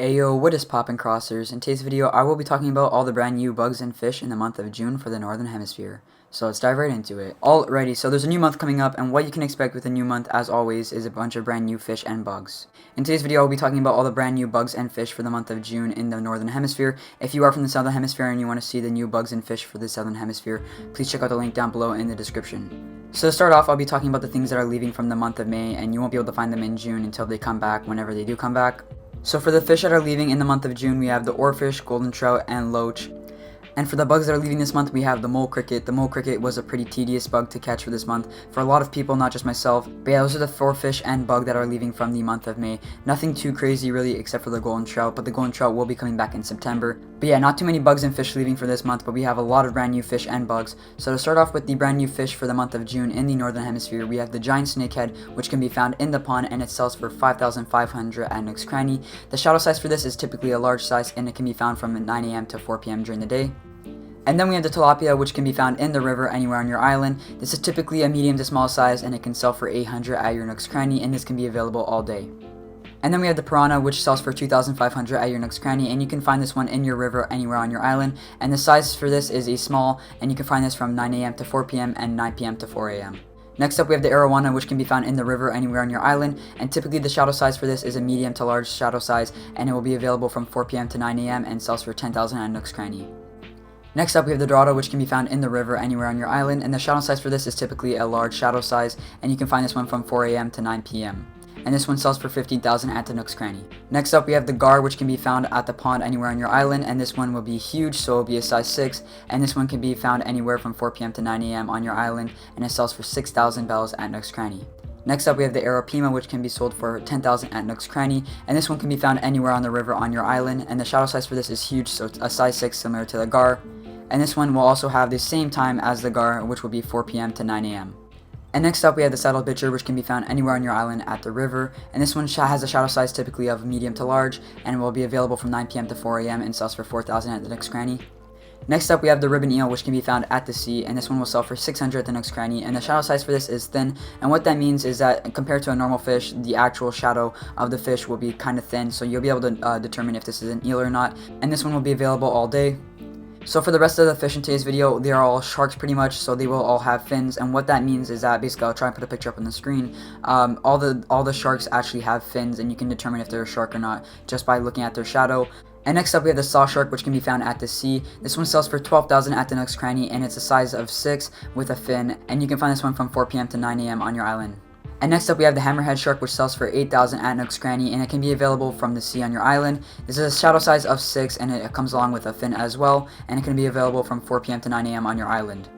Ayo, what is poppin' crossers? In today's video, I will be talking about all the brand new bugs and fish in the month of June for the Northern Hemisphere. So let's dive right into it. Alrighty, so there's a new month coming up, and what you can expect with a new month, as always, is a bunch of brand new fish and bugs. In today's video, I'll be talking about all the brand new bugs and fish for the month of June in the Northern Hemisphere. If you are from the Southern Hemisphere and you want to see the new bugs and fish for the Southern Hemisphere, please check out the link down below in the description. So to start off, I'll be talking about the things that are leaving from the month of May, and you won't be able to find them in June until they come back, whenever they do come back. So for the fish that are leaving in the month of June, we have the oarfish, golden trout, and loach. And for the bugs that are leaving this month, we have the mole cricket. The mole cricket was a pretty tedious bug to catch for this month for a lot of people, not just myself. But yeah, those are the 4 fish and bug that are leaving from the month of May. Nothing too crazy really, except for the golden trout, but the golden trout will be coming back in September. But yeah, not too many bugs and fish leaving for this month, but we have a lot of brand new fish and bugs. So to start off with the brand new fish for the month of June in the Northern Hemisphere, we have the giant snakehead, which can be found in the pond, and it sells for 5,500 at Nook's Cranny. The shadow size for this is typically a large size, and it can be found from 9 a.m. to 4 p.m. during the day. And then we have the tilapia, which can be found in the river anywhere on your island. This is typically a medium to small size, and it can sell for 800 at your Nook's Cranny, and this can be available all day. And then we have the piranha, which sells for 2,500 at your Nook's Cranny, and you can find this one in your river anywhere on your island. And the size for this is a small, and you can find this from 9 a.m. to 4 p.m. and 9 p.m. to 4 a.m. Next up, we have the arowana, which can be found in the river anywhere on your island, and typically the shadow size for this is a medium to large shadow size, and it will be available from 4 p.m. to 9 a.m. and sells for 10,000 at Nook's Cranny. Next up, we have the dorado, which can be found in the river anywhere on your island, and the shadow size for this is typically a large shadow size, and you can find this one from 4 a.m. to 9 p.m. And this one sells for 15,000 at the Nook's Cranny. Next up, we have the gar, which can be found at the pond anywhere on your island, and this one will be huge, so it will be a size 6, and this one can be found anywhere from 4 p.m. to 9 a.m. on your island, and it sells for 6,000 bells at Nook's Cranny. Next up, we have the Arapima, which can be sold for 10,000 at Nook's Cranny, and this one can be found anywhere on the river on your island, and the shadow size for this is huge, so it's a size 6 similar to the gar. And this one will also have the same time as the gar, which will be 4 p.m. to 9 a.m. And next up, we have the saddle bitcher, which can be found anywhere on your island at the river, and this one has a shadow size typically of medium to large, and will be available from 9 p.m. to 4 a.m. and sells for 4,000 at the Nook's Cranny. Next up, we have the ribbon eel, which can be found at the sea, and this one will sell for 600 at the Nook's Cranny, and the shadow size for this is thin, and what that means is that compared to a normal fish, the actual shadow of the fish will be kind of thin, so you'll be able to determine if this is an eel or not, and this one will be available all day. So for the rest of the fish in today's video, they are all sharks pretty much, so they will all have fins, and what that means is that, basically, I'll try and put a picture up on the screen, all the sharks actually have fins, and you can determine if they're a shark or not just by looking at their shadow. And next up, we have the saw shark, which can be found at the sea. This one sells for 12,000 at the Nook's Cranny, and it's a size of 6 with a fin, and you can find this one from 4 p.m. to 9 a.m. on your island. And next up, we have the hammerhead shark, which sells for 8,000 at Nook's Cranny, and it can be available from the sea on your island. This is a shadow size of 6, and it comes along with a fin as well, and it can be available from 4 p.m. to 9 a.m. on your island.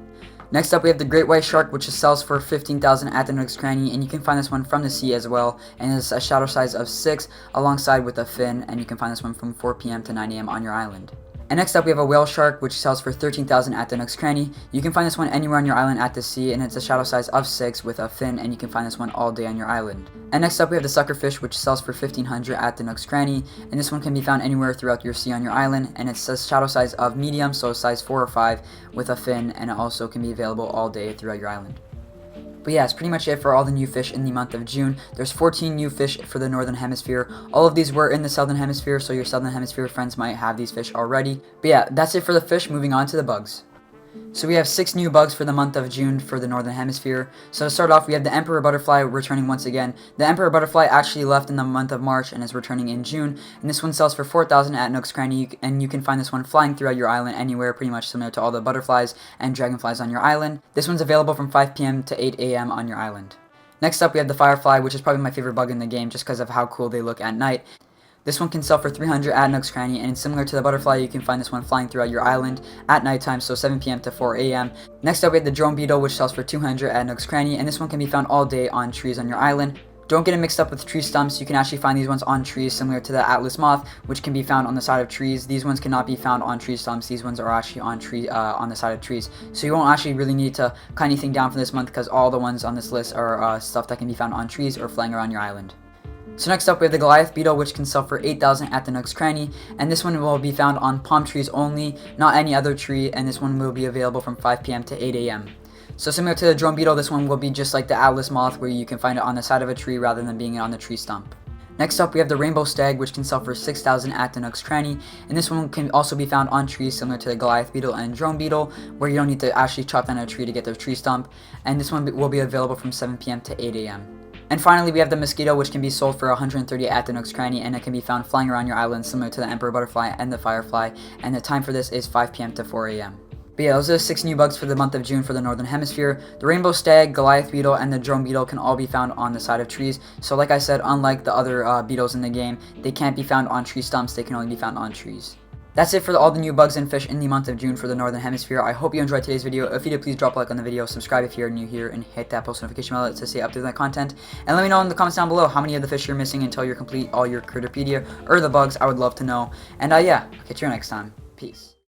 Next up, we have the great white shark, which sells for 15,000 at the Nook's Cranny, and you can find this one from the sea as well, and it's a shadow size of 6 alongside with a fin, and you can find this one from 4 p.m. to 9 a.m. on your island. And next up, we have a whale shark, which sells for 13,000 at the Nook's Cranny. You can find this one anywhere on your island at the sea, and it's a shadow size of 6 with a fin, and you can find this one all day on your island. And next up, we have the suckerfish, which sells for 1,500 at the Nook's Cranny, and this one can be found anywhere throughout your sea on your island, and it's a shadow size of medium, so size 4 or 5 with a fin, and it also can be available all day throughout your island. But yeah, that's pretty much it for all the new fish in the month of June. There's 14 new fish for the Northern Hemisphere. All of these were in the Southern Hemisphere, so your Southern Hemisphere friends might have these fish already. But yeah, that's it for the fish. Moving on to the bugs. So we have 6 new bugs for the month of June for the Northern Hemisphere. So to start off, we have the emperor butterfly returning once again. The emperor butterfly actually left in the month of March and is returning in June. And this one sells for 4,000 at Nook's Cranny, and you can find this one flying throughout your island anywhere, pretty much similar to all the butterflies and dragonflies on your island. This one's available from 5 p.m. to 8 a.m. on your island. Next up, we have the firefly, which is probably my favorite bug in the game just because of how cool they look at night. This one can sell for 300 at Nook's Cranny, and similar to the butterfly, you can find this one flying throughout your island at nighttime, so 7 p.m. to 4 a.m. Next up, we have the drone beetle, which sells for 200 at Nook's Cranny, and this one can be found all day on trees on your island. Don't get it mixed up with tree stumps. You can actually find these ones on trees, similar to the Atlas moth, which can be found on the side of trees. These ones cannot be found on tree stumps. These ones are actually on the side of trees. So you won't actually really need to cut anything down for this month because all the ones on this list are stuff that can be found on trees or flying around your island. So next up, we have the Goliath beetle, which can sell for 8,000 at the Nook's Cranny, and this one will be found on palm trees only, not any other tree, and this one will be available from 5 p.m. to 8 a.m. So similar to the drone beetle, this one will be just like the Atlas moth, where you can find it on the side of a tree rather than being on the tree stump. Next up, we have the rainbow stag, which can sell for 6,000 at the Nook's Cranny, and this one can also be found on trees similar to the Goliath beetle and drone beetle, where you don't need to actually chop down a tree to get the tree stump, and this one will be available from 7 p.m. to 8 a.m. And finally, we have the mosquito, which can be sold for 130 at the Nook's Cranny, and it can be found flying around your island similar to the emperor butterfly and the firefly, and the time for this is 5 p.m. to 4 a.m. But yeah, those are the 6 new bugs for the month of June for the Northern Hemisphere. The rainbow stag, Goliath beetle, and the drone beetle can all be found on the side of trees. So like I said, unlike the other beetles in the game, they can't be found on tree stumps, they can only be found on trees. That's it for all the new bugs and fish in the month of June for the Northern Hemisphere. I hope you enjoyed today's video. If you did, please drop a like on the video, subscribe if you're new here, and hit that post notification bell to stay up to that content. And let me know in the comments down below how many of the fish you're missing until you complete all your Critterpedia, or the bugs. I would love to know. And yeah, I'll catch you next time. Peace.